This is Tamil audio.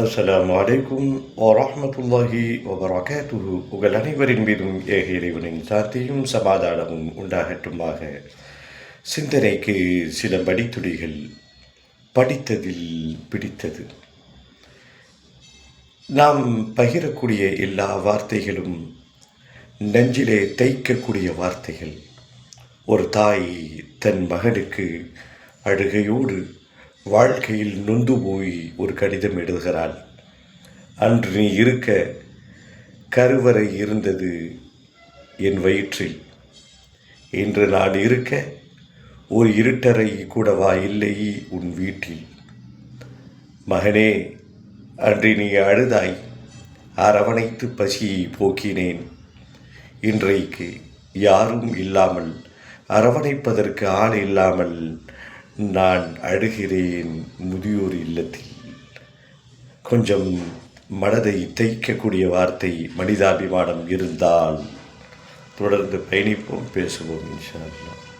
அஸ்ஸலாமு அலைக்கும் வரஹ்மத்துல்லாஹி வபரகாத்துஹு. உங்கள் அனைவரின் மீதும் ஏக இறைவனின் சாந்தியும் சமாதானமும் உண்டாகட்டுமாக. சிந்தனைக்கு சில மடித்துளிகள். படித்ததில் பிடித்தது. நாம் பகிரக்கூடிய எல்லா வார்த்தைகளும் நெஞ்சிலே தைக்கக்கூடிய வார்த்தைகள். ஒரு தாய் தன் மகனுக்கு அழுகையோடு வாழ்க்கையில் நொந்து போய் ஒரு கடிதம் எழுதுகிறாள். அன்று நீ இருக்க கருவறை இருந்தது என் வயிற்றில். இன்று நான் இருக்க ஒரு இருட்டறை கூடவா இல்லை உன் வீட்டில். மகனே, அன்று நீ அழுதாய், அரவணைத்து பசியை போக்கினேன். இன்றைக்கு யாரும் இல்லாமல், அரவணைப்பதற்கு ஆள் இல்லாமல் நான் அழுகிறேன் முதியோர் இல்லத்தில். கொஞ்சம் மனதை தைக்கக்கூடிய வார்த்தை, மனிதாபிமானம் இருந்தால் தொடர்ந்து பயணிப்போம், பேசுவோம் இன்ஷா அல்லாஹ்.